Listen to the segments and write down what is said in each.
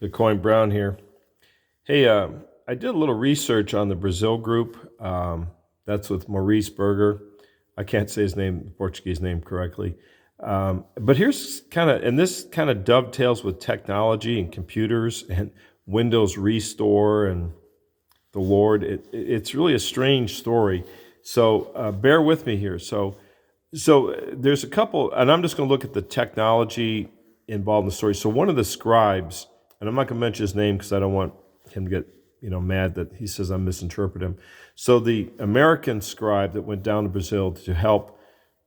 Bitcoin Brown here. Hey, I did a little research on the Brazil group. That's with Maurice Berger. I can't say his name, Portuguese name correctly. But here's and this kind of dovetails with technology and computers and Windows Restore and the Lord. It's really a strange story. So bear with me here. So there's a couple, and I'm just going to look at the technology involved in the story. So one of the scribes, and I'm not going to mention his name because I don't want him to get mad that he says I'm misinterpreting him. So the American scribe that went down to Brazil to help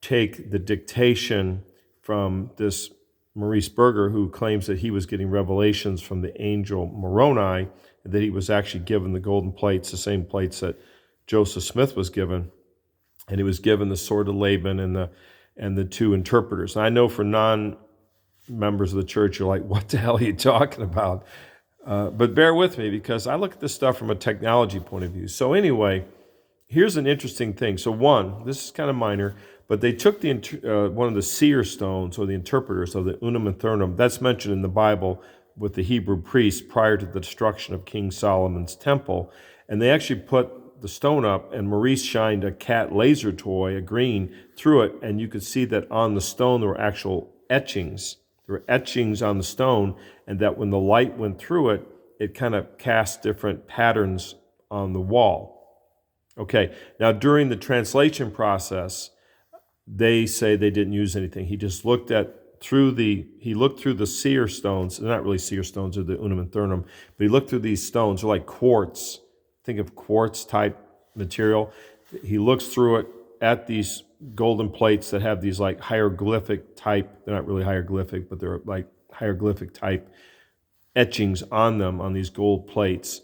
take the dictation from this Maurice Berger, who claims that he was getting revelations from the angel Moroni, and that he was actually given the golden plates, the same plates that Joseph Smith was given. And he was given the sword of Laban and the two interpreters. And I know for non-members of the church, you're like, what the hell are you talking about? But bear with me because I look at this stuff from a technology point of view. So anyway, here's an interesting thing. So one, this is kind of minor, but they took one of the seer stones or the interpreters of the Unum and Thurnum. That's mentioned in the Bible with the Hebrew priests prior to the destruction of King Solomon's temple. And they actually put the stone up, and Maurice shined a cat laser toy, a green, through it, and you could see that on the stone there were actual etchings. There were etchings on the stone, and that when the light went through it, it kind of cast different patterns on the wall. Okay, now during the translation process, they say they didn't use anything. He just looked through the seer stones. They're not really seer stones, they're the Unum and Thurnum, but he looked through these stones. They're like quartz. Think of quartz type material. He looks through it at these golden plates that have these like hieroglyphic type, they're not really hieroglyphic, but they're like hieroglyphic type etchings on them on these gold plates.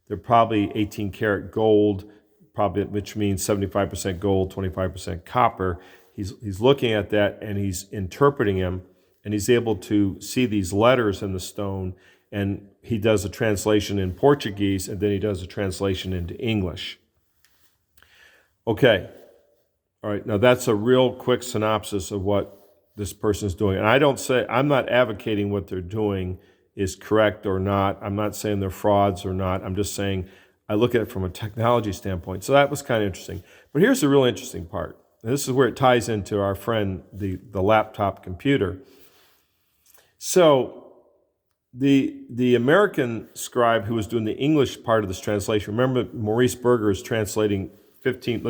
They're probably 18 karat gold, which means 75% gold, 25% copper. He's looking at that and he's interpreting them, and he's able to see these letters in the stone, and he does a translation in Portuguese, and then he does a translation into English. Okay. All right. Now that's a real quick synopsis of what this person is doing. And I'm not advocating what they're doing is correct or not. I'm not saying they're frauds or not. I'm just saying I look at it from a technology standpoint. So that was kind of interesting. But here's the real interesting part. And this is where it ties into our friend, the laptop computer. So the American scribe who was doing the English part of this translation, remember Maurice Berger is translating 15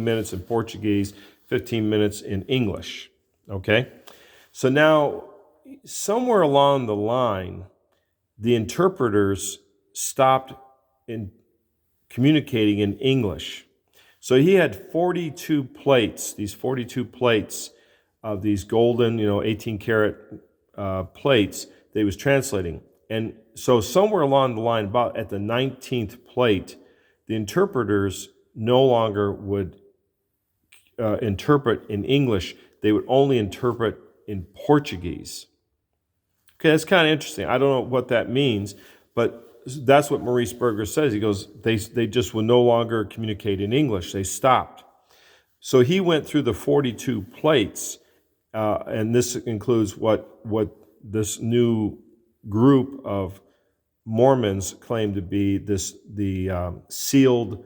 minutes in Portuguese, 15 minutes in English, okay? So now, somewhere along the line, the interpreters stopped communicating in English. So he had 42 plates, these 42 plates of these golden, 18 karat plates that he was translating. And so somewhere along the line, about at the 19th plate, the interpreters no longer would interpret in English. They would only interpret in Portuguese. Okay, that's kind of interesting. I don't know what that means, but that's what Maurice Berger says. He goes, they just would no longer communicate in English. They stopped. So he went through the 42 plates, and this includes what this new group of Mormons claim to be the sealed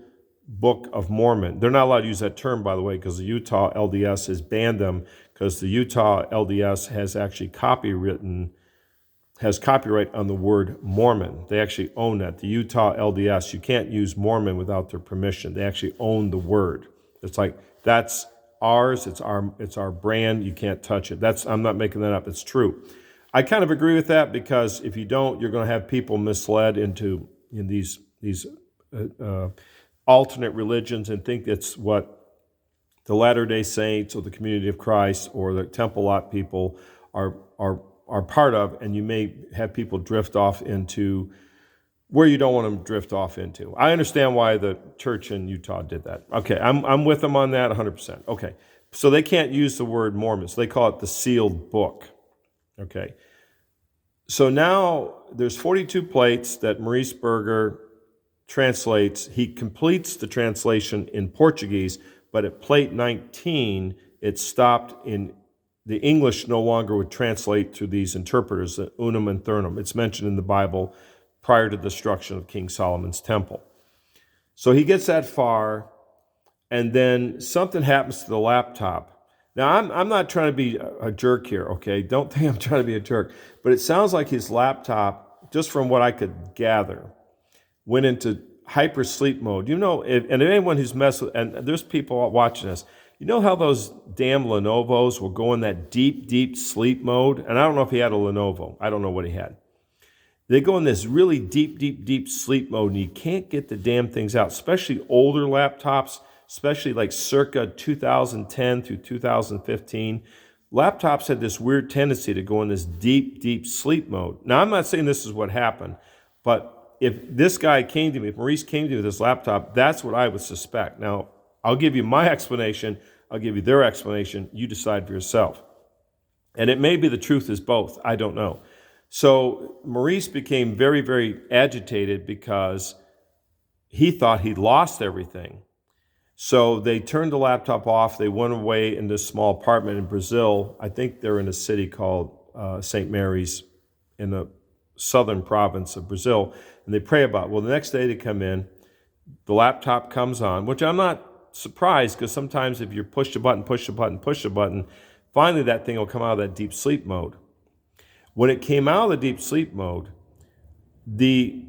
Book of Mormon. They're not allowed to use that term, by the way, because the Utah LDS has banned them, because the Utah LDS has actually copyright on the word Mormon. They actually own that. The Utah LDS, you can't use Mormon without their permission. They actually own the word. It's like, that's ours, it's our brand, you can't touch it. I'm not making that up, it's true. I kind of agree with that, because if you don't, you're going to have people misled into these alternate religions and think it's what the Latter-day Saints or the Community of Christ or the Temple Lot people are part of, and you may have people drift off into where you don't want them to drift off into. I understand why the church in Utah did that. Okay, I'm with them on that 100%. Okay, so they can't use the word Mormon, so they call it the sealed book. Okay, so now there's 42 plates that Maurice Berger translates. He completes the translation in Portuguese, but at plate 19, it stopped in the English no longer would translate through these interpreters, the Unum and Thurnum. It's mentioned in the Bible prior to the destruction of King Solomon's temple. So he gets that far, and then something happens to the laptop. Now, I'm not trying to be a jerk here, okay? Don't think I'm trying to be a jerk. But it sounds like his laptop, just from what I could gather, went into hyper sleep mode. You know, and anyone who's messed with, and there's people watching this, you know how those damn Lenovos will go in that deep, deep sleep mode? And I don't know if he had a Lenovo. I don't know what he had. They go in this really deep, deep, deep sleep mode, and you can't get the damn things out, especially older laptops, especially like circa 2010 through 2015. Laptops had this weird tendency to go in this deep, deep sleep mode. Now, I'm not saying this is what happened, but if this guy came to me, if Maurice came to me with this laptop, that's what I would suspect. Now, I'll give you my explanation. I'll give you their explanation. You decide for yourself. And it may be the truth is both. I don't know. So Maurice became very, very agitated because he thought he'd lost everything. So they turned the laptop off. They went away in this small apartment in Brazil. I think they're in a city called St. Mary's in the southern province of Brazil. And they pray about it. Well, the next day they come in. The laptop comes on, which I'm not surprised, because sometimes if you push a button, finally that thing will come out of that deep sleep mode. When it came out of the deep sleep mode, the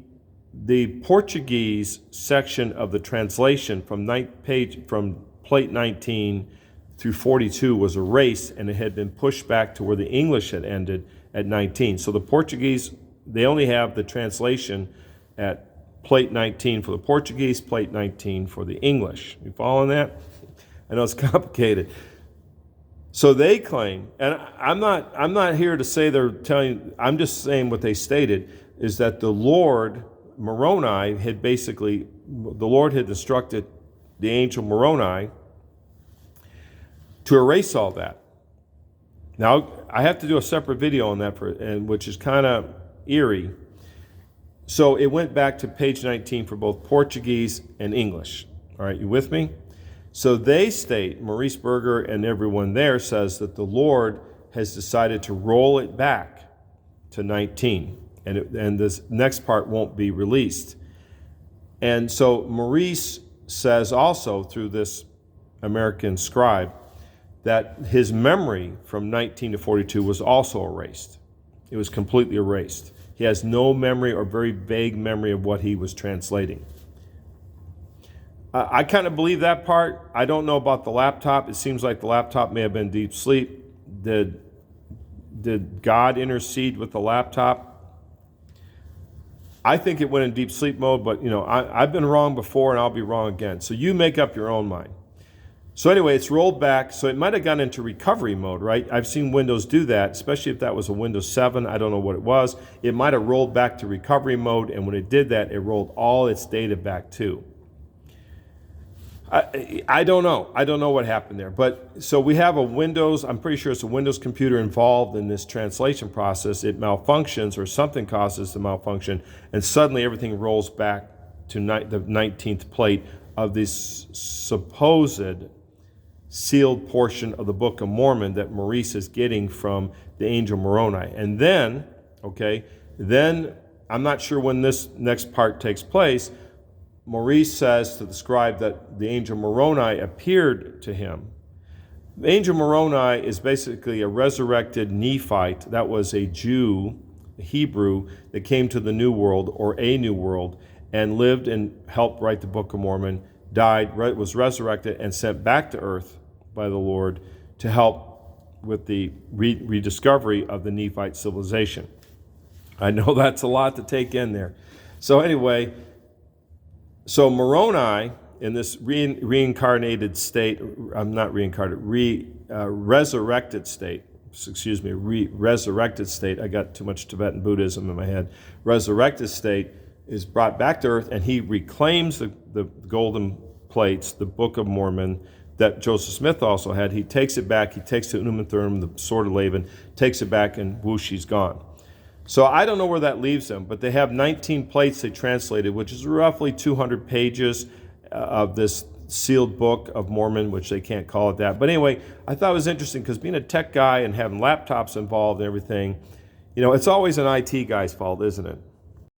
Portuguese section of the translation from plate 19 through 42 was erased, and it had been pushed back to where the English had ended at 19. So the Portuguese, they only have the translation at plate 19 for the Portuguese, plate 19 for the English. You following that? I know it's complicated. So they claim, and I'm not here to say they're telling, I'm just saying what they stated, is that the Lord, Moroni, the Lord had instructed the angel Moroni to erase all that. Now, I have to do a separate video on that, which is kind of eerie. So it went back to page 19 for both Portuguese and English. All right, you with me? So they state, Maurice Berger and everyone there says that the Lord has decided to roll it back to 19. And this next part won't be released. And so Maurice says also through this American scribe that his memory from 19 to 42 was also erased. It was completely erased. He has no memory or very vague memory of what he was translating. I kind of believe that part. I don't know about the laptop. It seems like the laptop may have been deep sleep. Did God intercede with the laptop? I think it went in deep sleep mode, but I've been wrong before and I'll be wrong again. So you make up your own mind. So anyway, it's rolled back. So it might have gone into recovery mode, right? I've seen Windows do that, especially if that was a Windows 7. I don't know what it was. It might have rolled back to recovery mode, and when it did that, it rolled all its data back too. I don't know. I don't know what happened there. But so we have a Windows, I'm pretty sure it's a Windows computer involved in this translation process. It malfunctions or something causes the malfunction, and suddenly everything rolls back to the 19th plate of this supposed sealed portion of the Book of Mormon that Maurice is getting from the angel Moroni. And then I'm not sure when this next part takes place, Maurice says to the scribe that the angel Moroni appeared to him. The angel Moroni is basically a resurrected Nephite. That was a Jew, a Hebrew, that came to the New World or a New World and lived and helped write the Book of Mormon, died, was resurrected, and sent back to earth by the Lord to help with the rediscovery of the Nephite civilization. I know that's a lot to take in there. So anyway, so Moroni in this reincarnated state, resurrected state, resurrected state, I got too much Tibetan Buddhism in my head, resurrected state is brought back to earth, and he reclaims the golden plates, the Book of Mormon, that Joseph Smith also had. He takes it back, he takes the Unum and Thurnum, the Sword of Laban, takes it back, and whoosh, he's gone. So I don't know where that leaves them, but they have 19 plates they translated, which is roughly 200 pages of this sealed book of Mormon, which they can't call it that. But anyway, I thought it was interesting because being a tech guy and having laptops involved and everything, it's always an IT guy's fault, isn't it?